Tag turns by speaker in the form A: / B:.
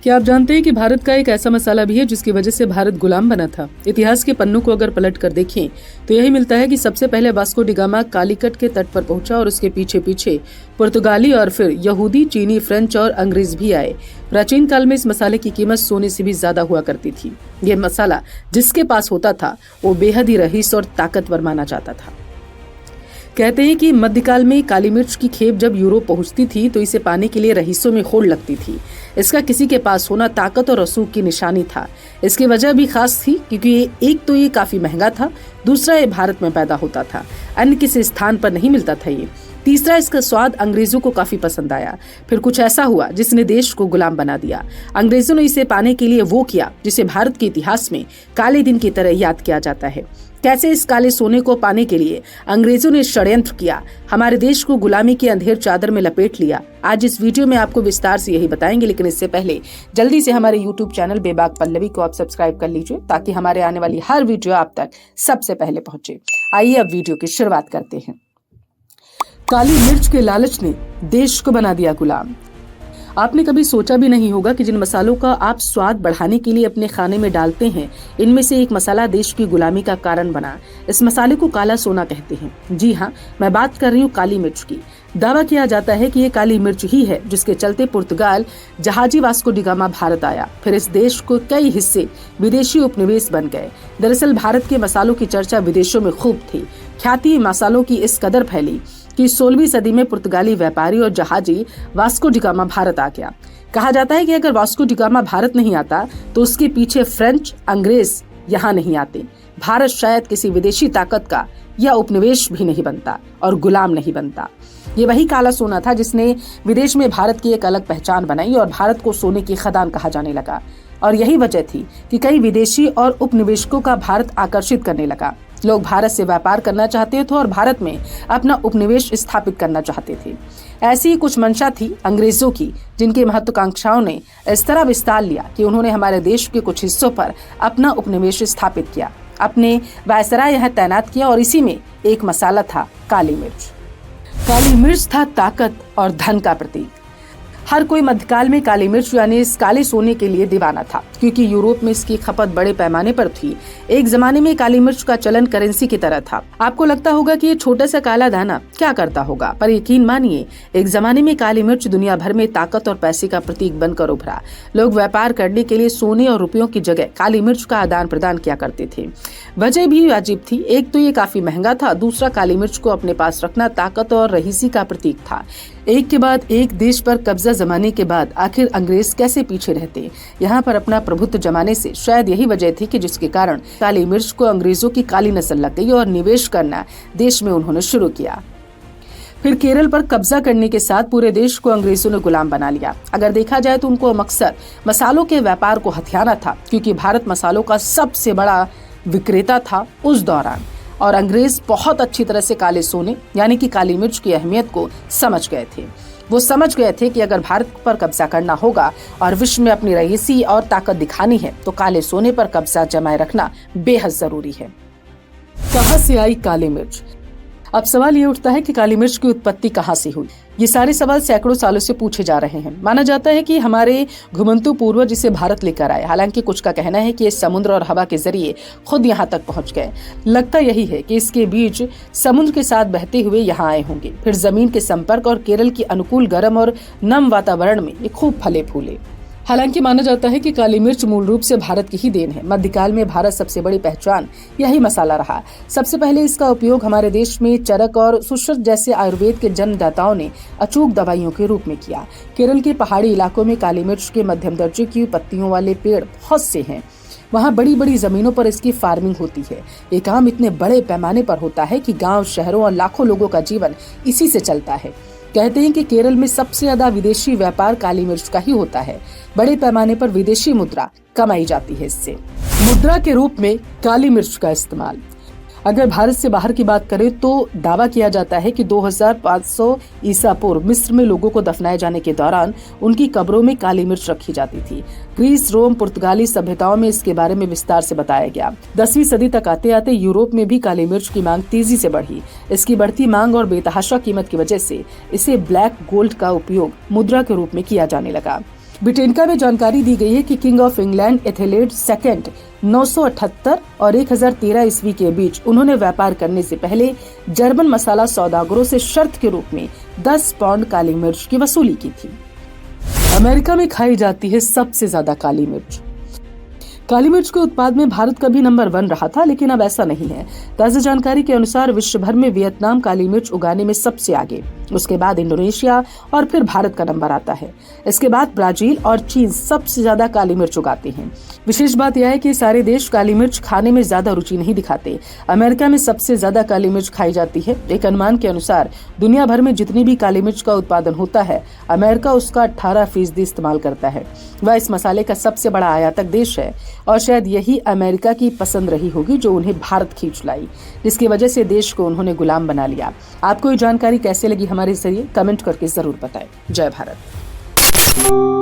A: क्या आप जानते हैं कि भारत का एक ऐसा मसाला भी है जिसकी वजह से भारत गुलाम बना था। इतिहास के पन्नों को अगर पलट कर देखें तो यही मिलता है कि सबसे पहले वास्को डी गामा कालीकट के तट पर पहुंचा और उसके पीछे पीछे पुर्तगाली और फिर यहूदी, चीनी, फ्रेंच और अंग्रेज भी आए। प्राचीन काल में इस मसाले की कीमत सोने से भी ज्यादा हुआ करती थी। ये मसाला जिसके पास होता था वो बेहद ही रईस और ताकतवर माना जाता था। कहते हैं कि मध्यकाल में काली मिर्च की खेप जब यूरोप पहुंचती थी तो इसे पाने के लिए रईसों में होड़ लगती थी। इसका किसी के पास होना ताकत और रसूख की निशानी था। इसकी वजह भी खास थी क्योंकि एक तो ये काफी महंगा था, दूसरा ये भारत में पैदा होता था, अन्य किसी स्थान पर नहीं मिलता था ये। तीसरा, इसका स्वाद अंग्रेजों को काफी पसंद आया। फिर कुछ ऐसा हुआ जिसने देश को गुलाम बना दिया। अंग्रेजों ने इसे पाने के लिए वो किया जिसे भारत के इतिहास में काले दिन की तरह याद किया जाता है। कैसे इस काले सोने को पाने के लिए अंग्रेजों ने षड्यंत्र किया, हमारे देश को गुलामी की अंधेर चादर में लपेट लिया, आज इस वीडियो में आपको विस्तार से यही बताएंगे। लेकिन इससे पहले जल्दी से हमारे YouTube चैनल बेबाक पल्लवी को आप सब्सक्राइब कर लीजिए ताकि हमारे आने वाली हर वीडियो आप तक सबसे पहले पहुंचे। आइए अब वीडियो की शुरुआत करते हैं। काली मिर्च के लालच ने देश को बना दिया गुलाम। आपने कभी सोचा भी नहीं होगा कि जिन मसालों का आप स्वाद बढ़ाने के लिए अपने खाने में डालते हैं, इनमें से एक मसाला देश की गुलामी का कारण बना। इस मसाले को काला सोना कहते हैं। जी हाँ, मैं बात कर रही हूँ काली मिर्च की। दावा किया जाता है कि ये काली मिर्च ही है जिसके चलते पुर्तगाल जहाजी वास्को डी गामा भारत आया। फिर इस देश को कई हिस्से विदेशी उपनिवेश बन गए। दरअसल भारत के मसालों की चर्चा विदेशों में खूब थी। ख्याति मसालों की इस कदर फैली कि 16वीं सदी में पुर्तगाली व्यापारी और जहाजी वास्को डी गामा भारत आ गया। कहा जाता है कि अगर वास्को डी गामा भारत नहीं आता तो उसके पीछे फ्रेंच, अंग्रेज यहाँ नहीं आते। भारत शायद किसी विदेशी ताकत का या उपनिवेश भी नहीं बनता और गुलाम नहीं बनता। ये वही काला सोना था जिसने विदेश में भारत की एक अलग पहचान बनाई और भारत को सोने की खदान कहा जाने लगा। और यही वजह थी कि कई विदेशी और उपनिवेशकों का भारत आकर्षित करने लगा। लोग भारत से व्यापार करना चाहते थे और भारत में अपना उपनिवेश स्थापित करना चाहते थे। ऐसी ही कुछ मंशा थी अंग्रेजों की, जिनकी महत्वाकांक्षाओं ने इस तरह विस्तार लिया कि उन्होंने हमारे देश के कुछ हिस्सों पर अपना उपनिवेश स्थापित किया, अपने वायसराय यहाँ तैनात किया और इसी में एक मसाला था काली मिर्च। काली मिर्च था ताकत और धन का प्रतीक। हर कोई मध्यकाल में काली मिर्च यानी इस काले सोने के लिए दीवाना था क्योंकि यूरोप में इसकी खपत बड़े पैमाने पर थी। एक जमाने में काली मिर्च का चलन करेंसी की तरह था। आपको लगता होगा कि ये छोटा सा काला दाना क्या करता होगा, पर यकीन मानिए एक जमाने में काली मिर्च दुनिया भर में ताकत और पैसे का प्रतीक बनकर उभरा। लोग व्यापार करने के लिए सोने और रुपयों की जगह काली मिर्च का आदान प्रदान किया करते थे। वजह भी अजीब थी। एक तो ये काफी महंगा था, दूसरा काली मिर्च को अपने पास रखना ताकत और रईसी का प्रतीक था। एक के बाद एक देश पर कब्जा जमाने के बाद आखिर अंग्रेज कैसे पीछे रहते। यहाँ पर अपना प्रभुत्व जमाने से शायद यही वजह थी कि जिसके कारण काली मिर्च को अंग्रेजों की काली नस्ल लग गई और निवेश करना देश में उन्होंने शुरू किया। फिर केरल पर कब्जा करने के साथ पूरे देश को अंग्रेजों ने गुलाम बना लिया। अगर देखा जाए तो उनको मकसद मसालों के व्यापार को हथियाना था क्योंकि भारत मसालों का सबसे बड़ा विक्रेता था उस दौरान और अंग्रेज बहुत अच्छी तरह से काले सोने यानी कि काली मिर्च की अहमियत को समझ गए थे। वो समझ गए थे कि अगर भारत पर कब्जा करना होगा और विश्व में अपनी रईसी और ताकत दिखानी है तो काले सोने पर कब्जा जमाए रखना बेहद जरूरी है। कहां से आई काली मिर्च? अब सवाल ये उठता है कि काली मिर्च की उत्पत्ति कहां से हुई। ये सारे सवाल सैकड़ों सालों से पूछे जा रहे हैं। माना जाता है कि हमारे घुमंतु पूर्वज इसे भारत लेकर आए। हालांकि कुछ का कहना है कि ये समुद्र और हवा के जरिए खुद यहाँ तक पहुँच गए। लगता यही है कि इसके बीज समुद्र के साथ बहते हुए यहाँ आए होंगे, फिर जमीन के संपर्क और केरल की अनुकूल गर्म और नम वातावरण में ये खूब फले फूले। हालांकि माना जाता है कि काली मिर्च मूल रूप से भारत की ही देन है। मध्यकाल में भारत सबसे बड़ी पहचान यही मसाला रहा। सबसे पहले इसका उपयोग हमारे देश में चरक और सुश्रुत जैसे आयुर्वेद के जन्मदाताओं ने अचूक दवाइयों के रूप में किया। केरल के पहाड़ी इलाकों में काली मिर्च के मध्यम दर्जे की पत्तियों वाले पेड़ बहुत से हैं। वहाँ बड़ी बड़ी जमीनों पर इसकी फार्मिंग होती है। ये काम इतने बड़े पैमाने पर होता है कि गाँव, शहरों और लाखों लोगों का जीवन इसी से चलता है। कहते हैं कि केरल में सबसे ज्यादा विदेशी व्यापार काली मिर्च का ही होता है। बड़े पैमाने पर विदेशी मुद्रा कमाई जाती है इससे। मुद्रा के रूप में काली मिर्च का इस्तेमाल। अगर भारत से बाहर की बात करें तो दावा किया जाता है कि 2500 ईसा पूर्व मिस्र में लोगों को दफनाए जाने के दौरान उनकी कब्रों में काली मिर्च रखी जाती थी। ग्रीस, रोम, पुर्तगाली सभ्यताओं में इसके बारे में विस्तार से बताया गया। 10वीं सदी तक आते आते यूरोप में भी काली मिर्च की मांग तेजी से बढ़ी। इसकी बढ़ती मांग और बेतहाशा कीमत की वजह से इसे ब्लैक गोल्ड का उपयोग मुद्रा के रूप में किया जाने लगा। ब्रिटेनका में जानकारी दी गई है कि किंग ऑफ इंग्लैंड एथेलेड सेकंड 978 और 1013 ईस्वी के बीच उन्होंने व्यापार करने से पहले जर्मन मसाला सौदागरों से शर्त के रूप में 10 पाउंड काली मिर्च की वसूली की थी। अमेरिका में खाई जाती है सबसे ज्यादा काली मिर्च। काली मिर्च के उत्पाद में भारत का भी नंबर 1 रहा था, लेकिन अब ऐसा नहीं है। ताजा जानकारी के अनुसार विश्व भर में वियतनाम काली मिर्च उगाने में सबसे आगे, उसके बाद इंडोनेशिया और फिर भारत का नंबर आता है। इसके बाद ब्राजील और चीन सबसे ज्यादा काली मिर्च उगाते हैं। विशेष बात यह है कि सारे देश काली मिर्च खाने में ज्यादा रुचि नहीं दिखाते। अमेरिका में सबसे ज्यादा काली मिर्च खाई जाती है। एक अनुमान के अनुसार दुनिया भर में जितनी भी काली मिर्च का उत्पादन होता है, अमेरिका उसका 18% इस्तेमाल करता है। वह इस मसाले का सबसे बड़ा आयातक देश है और शायद यही अमेरिका की पसंद रही होगी जो उन्हें भारत खींच लाई, जिसकी वजह से देश को उन्होंने गुलाम बना लिया। आपको ये जानकारी कैसे लगी हमारे जरिए कमेंट करके जरूर बताएं। जय भारत।